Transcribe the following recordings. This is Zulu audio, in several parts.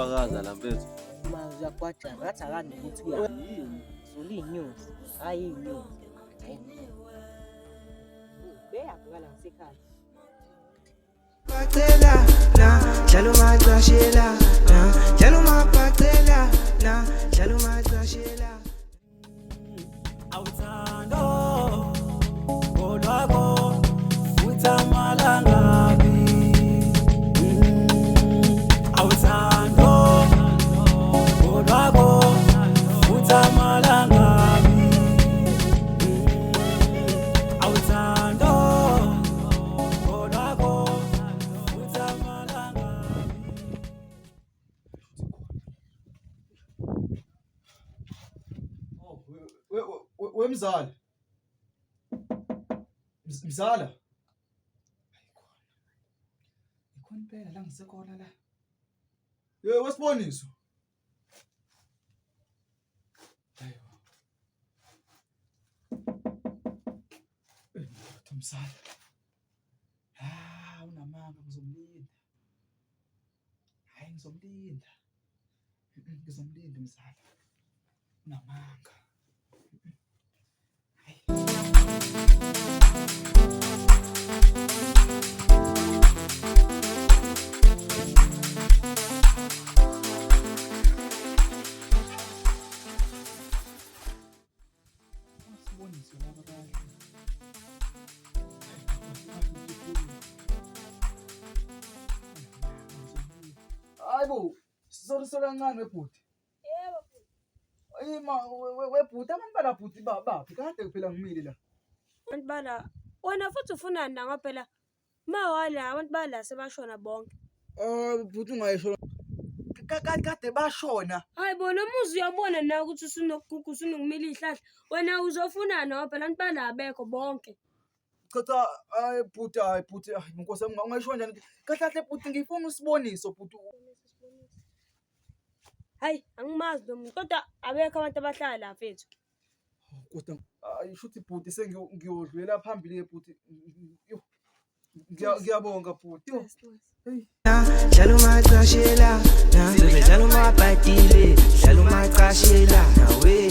ukubakaza la mfethu. Manje yakwaja ngathi akani ukuthi uyayini. Zula inews. Hayi inews. Beyakala ngisekhaya. Patela na jalo matashela na jalo mapatela na jalo matashela awuthando kodwako futhi malangabi awuthando kodwako futhi malangabi awuthando kodwako futhi malangabi. Wemzala. Mzala. Ikhona phela la ngisekhona la. Wesiboniso. Hayiwa. Mzala. Unamanga ngizomlinda. Hayi ngizomlinda. Ngizomlinda mzala. Unamanga. Hayibo, sola kancane webhuti. Yebo. Ayima webhuti abantu balabhuti baphi? Kade phela ngimile la. Abantu bala wena futhi ufunani na ngaphela mawala abantu bala sebashona bonke. Bhuti ungayisho. Kade bashona. Hayi bona umuzi uyabona na ukuthi usunogugu usunongimila ihlahla wena uzofuna na phela abantu bala abekho bonke. Cha hayi bhuti inkosi yami ungayisho kanjani? Kahle bhuti ngifuna usiboniso bhuti. Hayi angimazi lo muntu kodwa abekho abantu abahlala la mfethu. Kodwa ayisho ukuthi bhuti sengiyodlula phambili bhuti. Ngiyabonga bhuti. jalo matashela na jalo mapatile jalo matashela nawe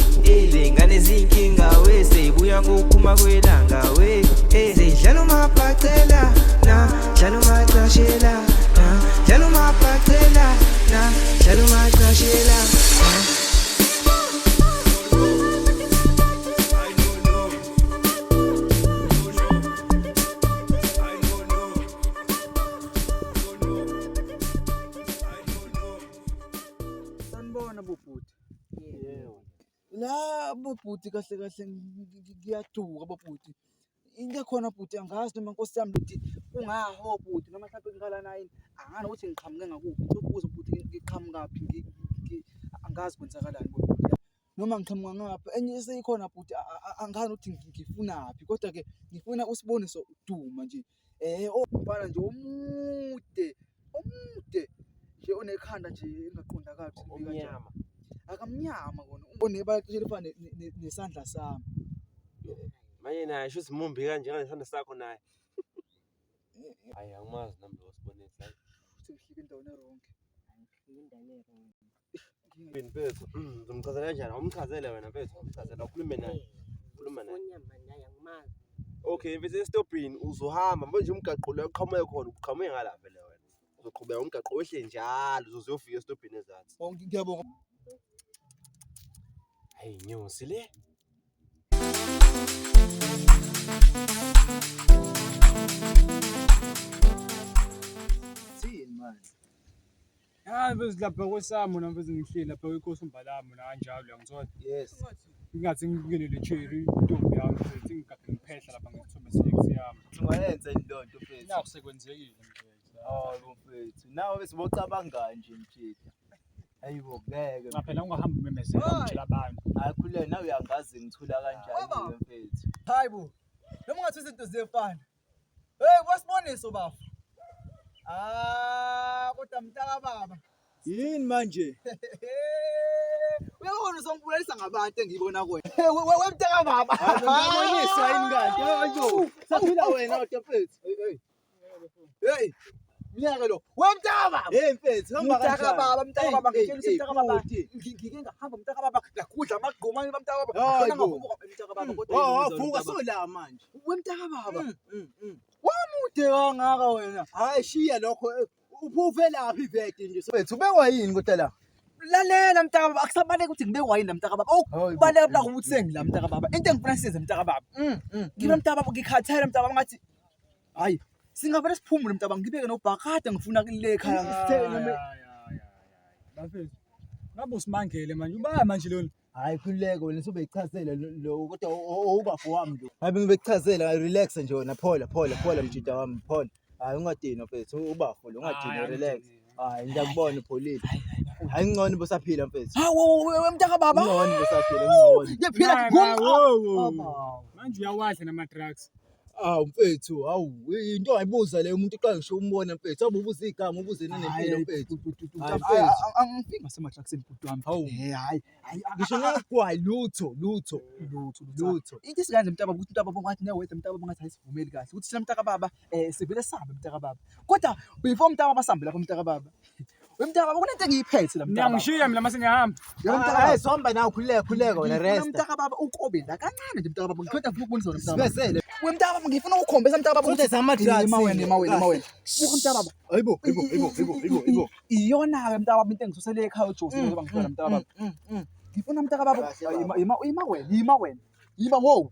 lengane izinkinga we seyibuya ngokuphuma kwelanga we jalo mapatela na jalo matashela na jalo mapatela na jalo matashela La bhuti kahle ngiyaduka bhuti. Into khona bhuti angazi noma inkosi yami ukuthi ungaho bhuti noma mhlawumbe ngikhala naye angani ukuthi ngiqhamuke ngakuphi ukubuza bhuti ngiqhamukaphi angazi kwenzakalani bhuti noma ngiqhamuka ngapha enye seyikhona bhuti angani ukuthi ngifunaphi kodwa ke ngifuna usiboniso uduma nje obhala nje omude nje onekhanda nje engaqonda kabi Omnyama. akamnyama kona onebala lifana nesandla sami Manje naye sho simumbi kanje ngalesandla sakho naye. Hayi angimazi nami lo sibonisa. futhi uhlike endaweni eronke Bini mfethu, ngizomchazela kanjani? Umchazele wena mfethu, umchazela ukhulume naye. Ukhuluma naye. Onyama naye angimazi. Okay, mfethu estopini uzohamba manje umgaqo lo uqhamuke khona uqhamuke ngala phela wena. Uzoqhubeka umgaqo wehle njalo uzofika estopini ezansi. ngiyabonga Hayi nyosi le. sini manje Hayi mfethu lapha kwesamo na mfethu ngihleli lapha kwinkosi umbalami na kanjalo uyangizona. yes Ngingathi ngikene le cherry intombi yami mfethu ngigade ngiphehla lapha ngithombe sex yami. Ungayenza indonto mfethu. Naku sekwenzekile mfethu. Hawo mfethu. Nawe bese bocabanga nje mfethu. Hayibo ngeke. Cha phela ungahambi umemezela ngitshela abantu. Akhulele nawe uyangazi ngithula kanjani mfethu. hayibo noma ngathi izinto ziyefana hey kwasiboniso baba kodwa mntaka baba Yini manje? uyabona usongibulelisa ngabantu engiyibona kuwena wemntaka baba Ngiyabonisa yini kanti? Hayo. Saphila wena mfethu. hey Mnyaka lo. Wemntaka. Hey mfethu, hamba Mntaka kanjani? baba, mntaka baba, Hey, ngitshela hey, mntaka baba. bhuti. Ngike ngahamba mntaka baba, ngakudla amagqumane bamntaka baba. Hayi Khona bo. ngavuka mntaka baba kodwa Oh, vuka sola manje. wemntaka baba. Mm. Wamude kangaka wena. Hayi shiya lokho. Uphuvelaphi ivete nje. Mfethu ubekwa yini kodwa la? Lalela mntaka baba, akusabaleki ukuthi ngibe wayini mntaka baba. Hayi bo. Kubaleka mntaka ukuthi sengila mntaka baba. Into engifuna siyenze mntaka baba. Ngibe mntaka baba ngikhathele mntaka baba ngathi hayi singavele siphumule mntaka baba ngibeke nobhakade ngifuna kule ekhaya ngisithele Bafethu, ngabe usimangele manje, ubaya manje lona. Hayi khululeka wena sobeyichazela lo kodwa ubafo wami lo. Hayi bengibekuchazela relax nje wena phola mjida wami phola. Hayi ungadini mfethu ubafo lo ungadini relax. Hayi ngiyakubona upholile. Hayi ngcono bosaphila mfethu. hawo mntaka baba. Ngcono bosaphila ngcono. Ngiyaphila Manje uyawadla nama-drugs. Awu mfethu, hawu into ayibuza le umuntu uqala ngisho umbona mfethu. Abubuza igama ubuze nanempilo mfethu. angifiki ngasematraksini bhuti wami. Hawu. Hayi Ngisho ngakugwayi lutho. into esikanje mntaka baba ukuthi mntaka baba ngathi nawethe mntaka baba ngathi ayisivumeli kahle ukuthi thina mntaka baba sivele sabe mntaka baba kodwa before mntaka baba sambe lapho mntaka baba wemntaka baba kunento engiyiphethe la mntaka baba. Ngiyangishiya mina mase ngiyahamba. Hayi somba nawe khululeka wena rest. Mntaka baba ukobe la kancane nje mntaka baba ngikhoda ngifuna ukubonisa wena mntaka baba. Sibesele. Wemntaka baba ngifuna ukukhombisa mntaka baba Futhi sama-drugs. Ima wena buka mntaka baba Hayibo. iyona ke mntaka baba into engisusele ekhaya uJosi ngoba ngihlola mntaka baba ngifuna mntaka baba ima wena wo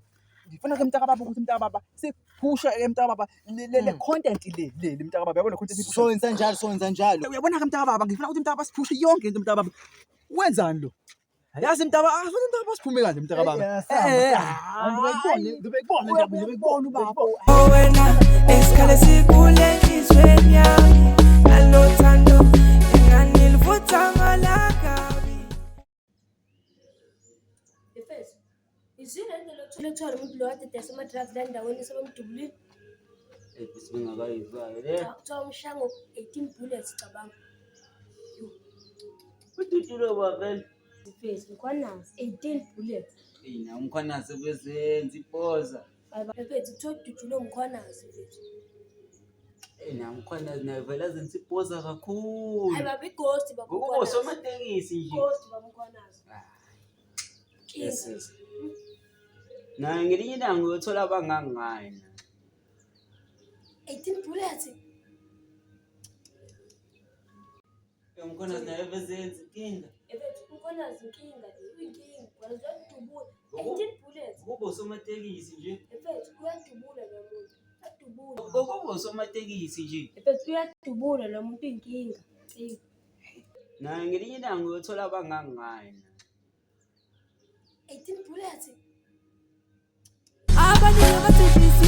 ngifuna ke mntaka baba ukuthi mntaka baba siphusha ke mntaka baba le content le mntaka baba yabona content siphusha Sowenza njalo. uyabona ke mntaka baba ngifuna ukuthi mntaka baba siphushe yonke into mntaka baba wenzani lo yazi mntaka baba afuna mntaka baba siphume kanje mntaka baba ngibekubona ubaba wena esikhale sikule izweni yami alothando enganilivutha malakabi Efes, izini lento lethwala umuntu lo kade dese ama-drugs la endaweni sebemdubulile. Sibengakayizwayo le. Kuthiwa umshango 18 bullets cabanga. Ududulo bavele. Efes, ngikhwanazi 18 bullets. Ina umkhwanazi bezenza ipoza. Efes, kuthiwa ududulo umkhwanazi Efes. Ina umkhwanazi naye vele azenza ipoza kakhulu. Hayi baba ighost baba. Ngokuba usomatekisi nje. Ighost baba umkhwanazi. Yes. Naye ngelinye ilanga uyothola abangangani. 18 bullets. Umkhwanazi naye bezenza inkinga. Efes, umkhwanazi inkinga le, uyinkinga. Wena uzodubula 18 bullets. Ngokuba usomatekisi nje. Efes, uyadubula lo muntu. Uyadubula. Ngokuba usomatekisi nje. Efes, uyadubula lo muntu inkinga. Naye ngelinye ilanga uyothola abangangani. 18 bullets. abaningi abathethisi